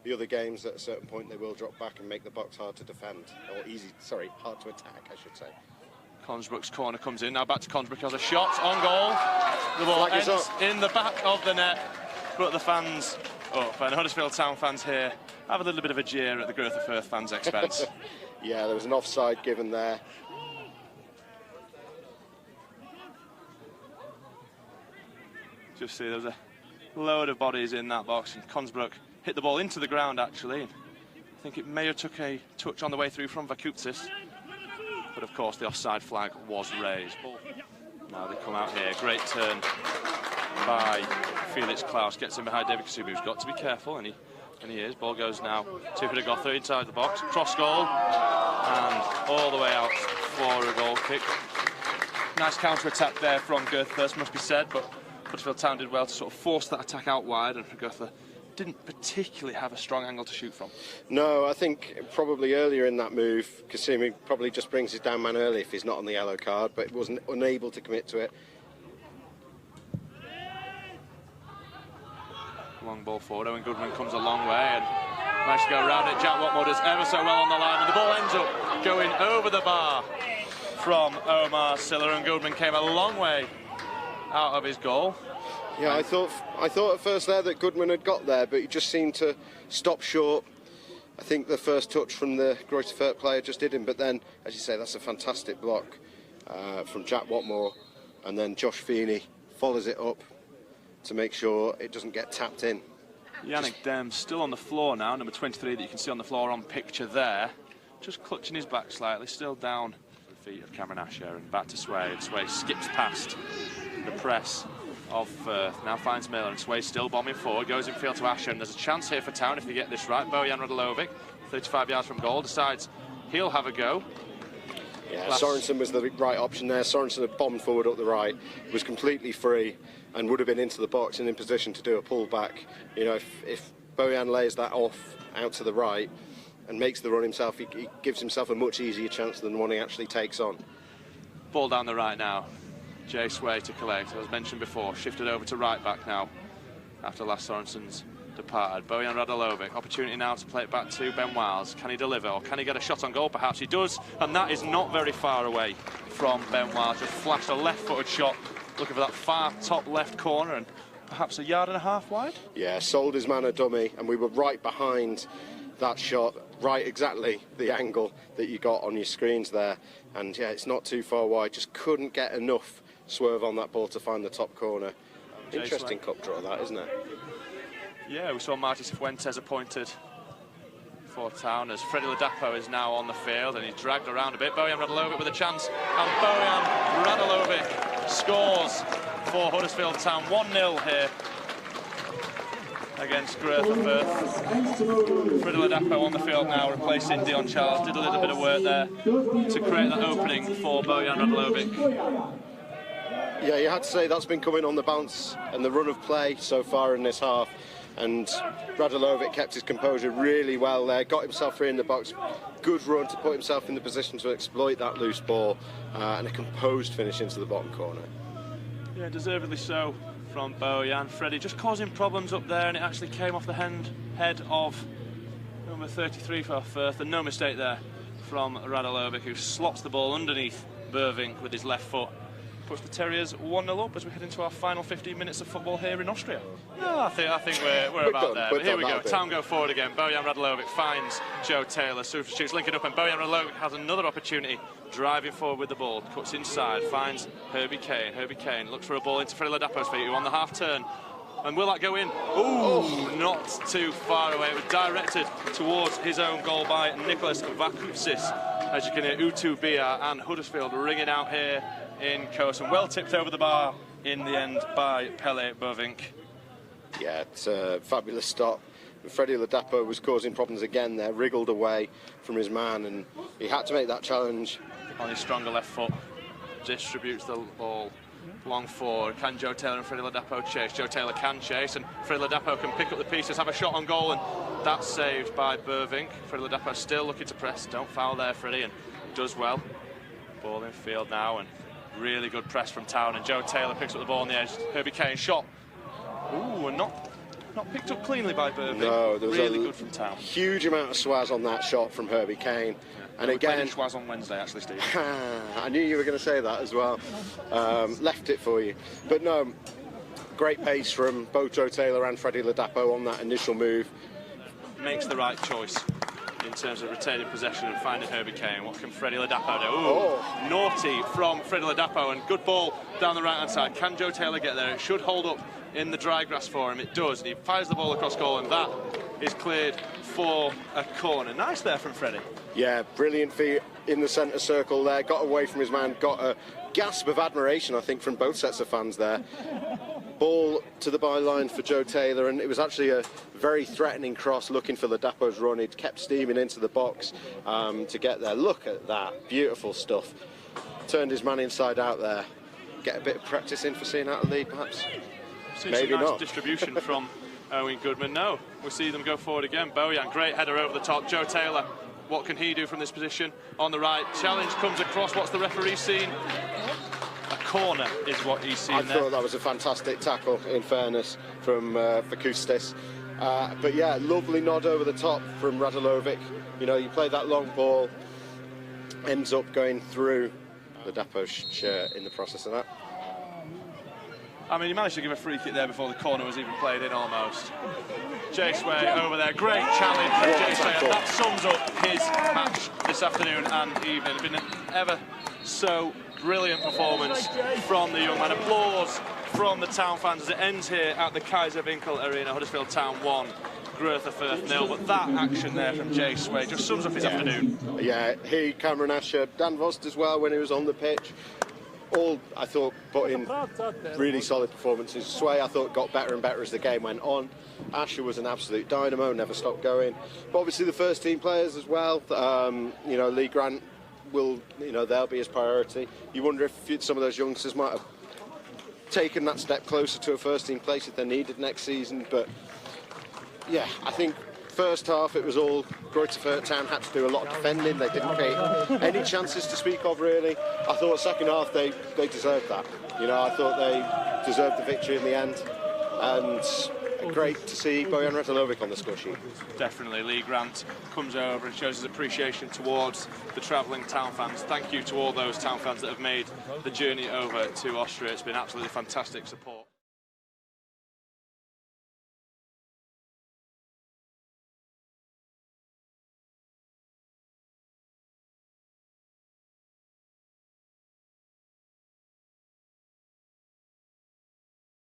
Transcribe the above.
the other games, at a certain point they will drop back and make the box hard to defend, or hard to attack, I should say. Consbrook's corner comes in, now back to Consbrook, has a shot on goal. The ball ends in the back of the net, but the fans up, and Huddersfield Town fans here have a little bit of a jeer at the Greuther Fürth fans' expense. Yeah, there was an offside given there. Just see, there was a load of bodies in that box, and Consbrook hit the ball into the ground, actually. I think it may have took a touch on the way through from Vakutsis, but of course the offside flag was raised. Now they come out here, great turn by Felix Klaus, gets in behind David Kasubi, who's got to be careful, and he is. Ball goes now to Huddersfield inside the box, cross goal, and all the way out for a goal kick. Nice counter-attack there from Greuther Fürth, must be said, but Huddersfield Town did well to sort of force that attack out wide, and Greuther didn't particularly have a strong angle to shoot from. No, I think probably earlier in that move, Kasumi probably just brings his down man early if he's not on the yellow card, but wasn't unable to commit to it. Long ball forward, Owen Goodman comes a long way and managed to go around it. Jack Watmore does ever so well on the line, and the ball ends up going over the bar from Omar Siller, and Goodman came a long way out of his goal. Yeah, I thought at first there that Goodman had got there, but he just seemed to stop short. I think the first touch from the Greuther Fürth player just did him, but then, as you say, that's a fantastic block from Jack Watmore, and then Josh Feeney follows it up to make sure it doesn't get tapped in. Yannick Dem still on the floor now, number 23 that you can see on the floor on picture there, just clutching his back slightly, still down to the feet of Cameron Asher, and back to Sway, and Sway skips past the press of Fürth, now finds Miller, and Sway still bombing forward, goes in field to Asher, and there's a chance here for Town if they get this right. Bojan Radolovic, 35 yards from goal, decides he'll have a go. Yeah, Sorensen was the right option there. Sorensen had bombed forward up the right, was completely free, and would have been into the box and in position to do a pullback. You know, if Bojan lays that off out to the right and makes the run himself, he gives himself a much easier chance than the one he actually takes on. Ball down the right now. Jay Sway to collect, as mentioned before, shifted over to right back now after Lars Sorensen's departed. Bojan Radolovic, opportunity now to play it back to Ben Wiles. Can he deliver, or can he get a shot on goal? Perhaps he does, and that is not very far away from Ben Wiles. Just flashed a left-footed shot, looking for that far top left corner, and perhaps 1.5 yards wide. Yeah, sold his man a dummy, and we were right behind that shot, right exactly the angle that you got on your screens there, and yeah, it's not too far wide, just couldn't get enough swerve on that ball to find the top corner. Interesting cup draw that, isn't it? Yeah, we saw Marty Cifuentes appointed for Town as Freddie Ladapo is now on the field, and he's dragged around a bit. Bojan Radolovic with a chance, and Bojan Radolovic scores for Huddersfield Town. 1-0 here against Greuther Fürth. Freddie Ladapo on the field now, replacing Dion Charles. Did a little bit of work there to create that opening for Bojan Radolovic. Yeah, you had to say that's been coming on the bounce and the run of play so far in this half, and Radolovic kept his composure really well there, got himself free in the box, good run to put himself in the position to exploit that loose ball, and a composed finish into the bottom corner. Yeah, deservedly so from Bojan. Freddie just causing problems up there, and it actually came off the head of number 33 for Fürth, and no mistake there from Radolovic, who slots the ball underneath Burvink with his left foot. Puts the Terriers 1-0 up as we head into our final 15 minutes of football here in Austria. Oh, I think we're about there. But here we go. Town go forward again. Bojan Radolovic finds Joe Taylor. Substitutes linking up, and Bojan Radolovic has another opportunity. Driving forward with the ball. Cuts inside. Finds Herbie Kane. Herbie Kane looks for a ball into Freddie Ladapo's feet, who on the half turn. And will that go in? Ooh, not too far away. It was directed towards his own goal by Nicholas Vakutsis. As you can hear, Utu Bia and Huddersfield ringing out here in Kos, and well tipped over the bar in the end by Pele Burvink. Yeah, it's a fabulous stop. Freddie Ladapo was causing problems again there, wriggled away from his man, and he had to make that challenge. On his stronger left foot, distributes the ball long forward. Can Joe Taylor and Freddie Ladapo chase? Joe Taylor can chase, and Freddie Ladapo can pick up the pieces, have a shot on goal, and that's saved by Burvink. Freddie Ladapo still looking to press. Don't foul there, Freddie, and does well. Ball in field now, and really good press from Town, and Joe Taylor picks up the ball on the edge. Herbie Kane shot. Ooh, and not Not picked up cleanly by Burby. No, there was really good from Town. Huge amount of swaz on that shot from Herbie Kane. And we again, played in Schwaz on Wednesday, actually, Steve. I knew you were going to say that as well. Left it for you. But no, great pace from both Joe Taylor and Freddie Ladapo on that initial move. Makes the right choice in terms of retaining possession and finding Herbie Kane. What can Freddie Ladapo do? Ooh, naughty from Freddie Ladapo, and good ball down the right-hand side. Can Joe Taylor get there? It should hold up in the dry grass for him. It does, and he fires the ball across goal, and that is cleared for a corner. Nice there from Freddie. Yeah, brilliant feet in the centre circle there. Got away from his man, got a gasp of admiration, I think, from both sets of fans there. Ball to the byline for Joe Taylor, and it was actually a very threatening cross looking for Ladapo's run. He'd kept steaming into the box to get there. Look at that, beautiful stuff. Turned his man inside out there. Get a bit of practice in for seeing out a lead, perhaps? Maybe some nice not. Distribution from Owen Goodman. No, we see them go forward again. Bojan, great header over the top. Joe Taylor, what can he do from this position? On the right, challenge comes across. What's the referee seen? A corner is what he's seen there. I thought that was a fantastic tackle, in fairness, from Vakustis. But yeah, lovely nod over the top from Radulovic. You know, you play that long ball, ends up going through Ladapo's shirt in the process of that. I mean, he managed to give a free kick there before the corner was even played in, almost. Jay Sway over there, great challenge from Jay Sway. That sums up his match this afternoon and evening. It's been an ever so brilliant performance from the young man. Applause from the Town fans as it ends here at the Kaiser Winkel Arena. Huddersfield Town 1, Greuther Fürth 0. But that action there from Jay Sway just sums up his afternoon. Yeah, he, Cameron Asher, Dan Vost as well when he was on the pitch. All, I thought, put in really solid performances. Sway, I thought, got better and better as the game went on. Asher was an absolute dynamo, never stopped going. But obviously the first team players as well. You know, Lee Grant will, you know, they'll be his priority. You wonder if some of those youngsters might have taken that step closer to a first team place if they're needed next season. But yeah, I think first half it was all Greuther Fürth. Town had to do a lot of defending. They didn't create any chances to speak of, really. I thought second half they deserved that. You know, I thought they deserved the victory in the end, and great to see Bojan Radulovic on the score sheet. Definitely. Lee Grant comes over and shows his appreciation towards the travelling Town fans. Thank you to all those Town fans that have made the journey over to Austria. It's been absolutely fantastic support.